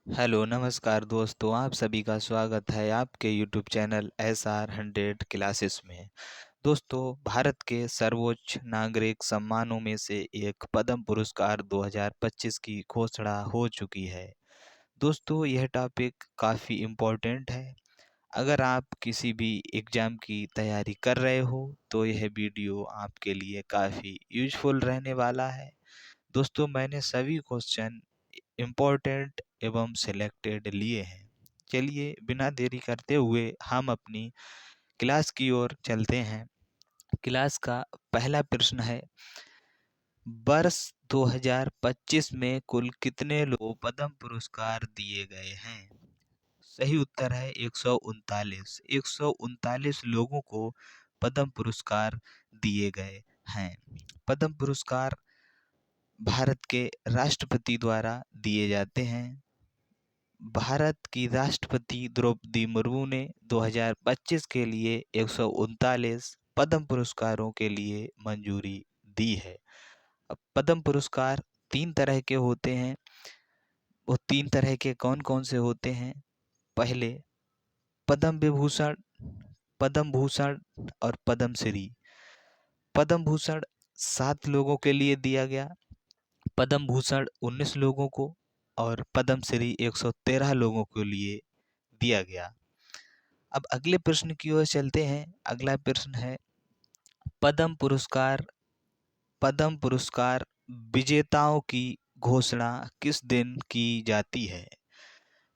Hello नमस्कार दोस्तों, आप सभी का स्वागत है आपके यूट्यूब चैनल SR100 क्लासेस में। दोस्तों, भारत के सर्वोच्च नागरिक सम्मानों में से एक पद्म पुरस्कार 2025 की घोषणा हो चुकी है। दोस्तों, यह टॉपिक काफ़ी इम्पोर्टेंट है। अगर आप किसी भी एग्ज़ाम की तैयारी कर रहे हो तो यह वीडियो आपके लिए काफ़ी यूजफुल रहने वाला है। दोस्तों, मैंने सभी क्वेश्चन इम्पोर्टेंट एवं सिलेक्टेड लिए हैं। चलिए बिना देरी करते हुए हम अपनी क्लास की ओर चलते हैं। क्लास का पहला प्रश्न है, वर्ष 2025 में कुल कितने लोगों को पद्म पुरस्कार दिए गए हैं? सही उत्तर है 139। 139 लोगों को पद्म पुरस्कार दिए गए हैं। पद्म पुरस्कार भारत के राष्ट्रपति द्वारा दिए जाते हैं। भारत की राष्ट्रपति द्रौपदी मुर्मू ने 2025 के लिए 139 पद्म पुरस्कारों के लिए मंजूरी दी है। अब पद्म पुरस्कार तीन तरह के होते हैं। वो तीन तरह के कौन कौन से होते हैं? पहले पद्म विभूषण, पद्म भूषण और पद्म श्री। पद्म भूषण 7 लोगों के लिए दिया गया, पद्म भूषण 19 लोगों को और पद्म श्री 113 लोगों के लिए दिया गया। अब अगले प्रश्न की ओर चलते हैं। अगला प्रश्न है, पद्म पुरस्कार पद्म पुरस्कार विजेताओं की घोषणा किस दिन की जाती है?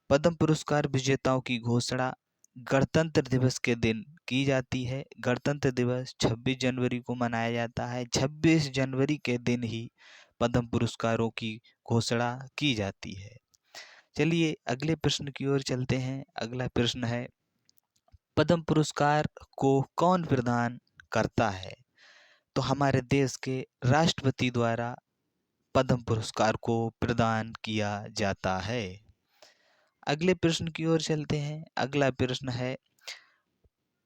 पद्म पुरस्कार विजेताओं की घोषणा गणतंत्र दिवस के दिन की जाती है। गणतंत्र दिवस 26 जनवरी को मनाया जाता है। 26 जनवरी के दिन ही पद्म पुरस्कारों की घोषणा की जाती है। चलिए अगले प्रश्न की ओर चलते हैं। अगला प्रश्न है, पद्म पुरस्कार को कौन प्रदान करता है? तो हमारे देश के राष्ट्रपति द्वारा पद्म पुरस्कार को प्रदान किया जाता है। अगले प्रश्न की ओर चलते हैं। अगला प्रश्न है,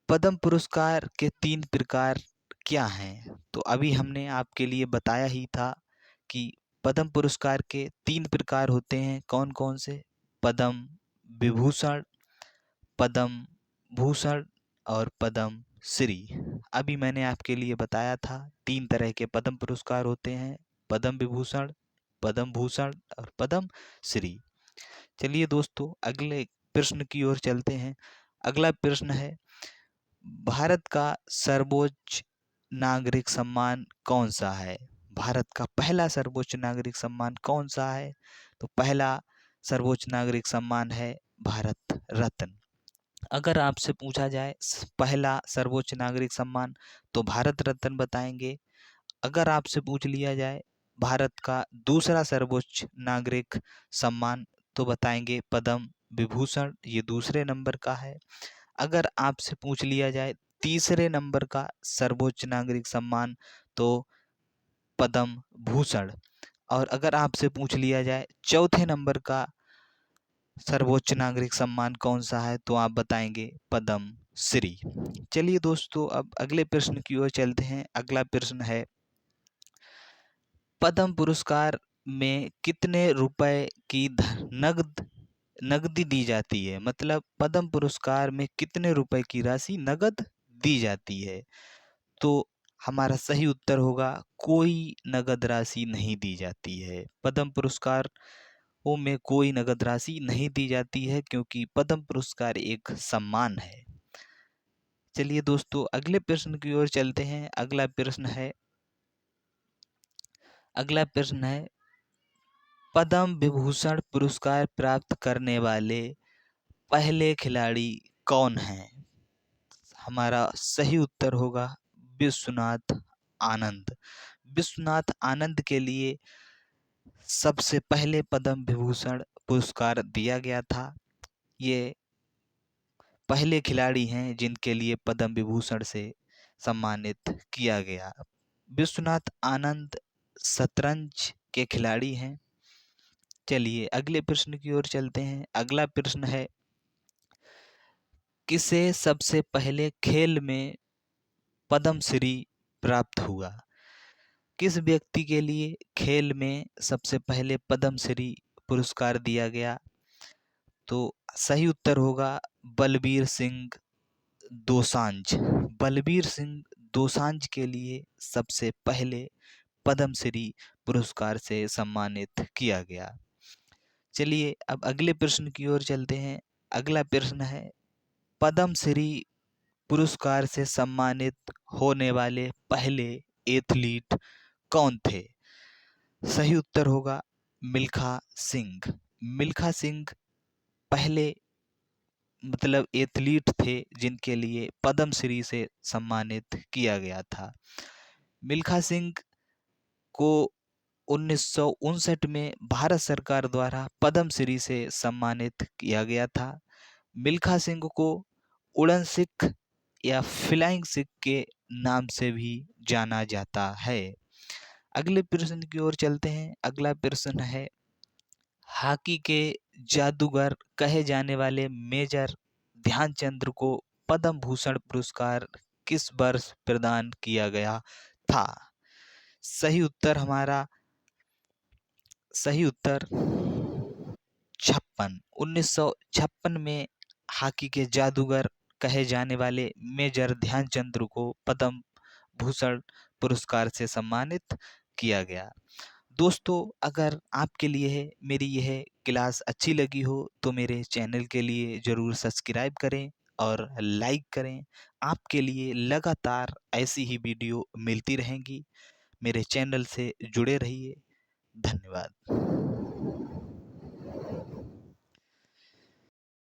पद्म पुरस्कार के 3 प्रकार क्या हैं? तो अभी हमने आपके लिए बताया ही था कि पद्म पुरस्कार के 3 प्रकार होते हैं। कौन कौन से? पद्म विभूषण, पद्म भूषण और पद्म श्री। अभी मैंने आपके लिए बताया था 3 तरह के पद्म पुरस्कार होते हैं, पद्म विभूषण, पद्म भूषण और पद्म श्री। चलिए दोस्तों अगले प्रश्न की ओर चलते हैं। अगला प्रश्न है, भारत का सर्वोच्च नागरिक सम्मान कौन सा है? भारत का पहला सर्वोच्च नागरिक सम्मान कौन सा है? तो पहला सर्वोच्च नागरिक सम्मान है भारत रत्न। अगर आपसे पूछा जाए पहला सर्वोच्च नागरिक सम्मान तो भारत रत्न बताएंगे। अगर आपसे पूछ लिया जाए भारत का दूसरा सर्वोच्च नागरिक सम्मान तो बताएंगे पद्म विभूषण, ये दूसरे नंबर का है। अगर आपसे पूछ लिया जाए तीसरे नंबर का सर्वोच्च नागरिक सम्मान तो पद्म भूषण, और अगर आपसे पूछ लिया जाए चौथे नंबर का सर्वोच्च नागरिक सम्मान कौन सा है तो आप बताएंगे पद्म श्री। चलिए दोस्तों अब अगले प्रश्न की ओर चलते हैं। अगला प्रश्न है, पद्म पुरस्कार में कितने रुपए की नगदी दी जाती है? मतलब पद्म पुरस्कार में कितने रुपए की राशि नगद दी जाती है? तो हमारा सही उत्तर होगा कोई नगद राशि नहीं दी जाती है। पद्म पुरस्कार में कोई नगद राशि नहीं दी जाती है क्योंकि पद्म पुरस्कार एक सम्मान है। चलिए दोस्तों अगले प्रश्न की ओर चलते हैं। अगला प्रश्न है, पद्म विभूषण पुरस्कार प्राप्त करने वाले पहले खिलाड़ी कौन हैं? हमारा सही उत्तर होगा विश्वनाथ आनंद। विश्वनाथ आनंद के लिए सबसे पहले पद्म विभूषण पुरस्कार दिया गया था। ये पहले खिलाड़ी हैं जिनके लिए पद्म विभूषण से सम्मानित किया गया। विश्वनाथ आनंद शतरंज के खिलाड़ी हैं। चलिए अगले प्रश्न की ओर चलते हैं। अगला प्रश्न है, किसे सबसे पहले खेल में पद्म श्री प्राप्त हुआ? किस व्यक्ति के लिए खेल में सबसे पहले पद्म श्री पुरस्कार दिया गया? तो सही उत्तर होगा बलबीर सिंह दोसांझ। बलबीर सिंह दोसांझ के लिए सबसे पहले पद्मश्री पुरस्कार से सम्मानित किया गया। चलिए अब अगले प्रश्न की ओर चलते हैं। अगला प्रश्न है, पद्मश्री पुरस्कार से सम्मानित होने वाले पहले एथलीट कौन थे? सही उत्तर होगा मिल्खा सिंह। मिल्खा सिंह पहले एथलीट थे जिनके लिए पद्मश्री से सम्मानित किया गया था। मिल्खा सिंह को 1959 में भारत सरकार द्वारा पद्मश्री से सम्मानित किया गया था। मिल्खा सिंह को उड़न सिख या फ्लाइंग सिख के नाम से भी जाना जाता है। अगले प्रश्न की ओर चलते हैं। अगला प्रश्न है, हॉकी के जादूगर कहे जाने वाले मेजर ध्यानचंद को पद्म भूषण पुरस्कार किस वर्ष प्रदान किया गया था? सही उत्तर 1956 में हॉकी के जादूगर कहे जाने वाले मेजर ध्यानचंद को पद्म भूषण पुरस्कार से सम्मानित किया गया। दोस्तों, अगर आपके लिए मेरी यह क्लास अच्छी लगी हो तो मेरे चैनल के लिए ज़रूर सब्सक्राइब करें और लाइक करें। आपके लिए लगातार ऐसी ही वीडियो मिलती रहेंगी। मेरे चैनल से जुड़े रहिए। धन्यवाद।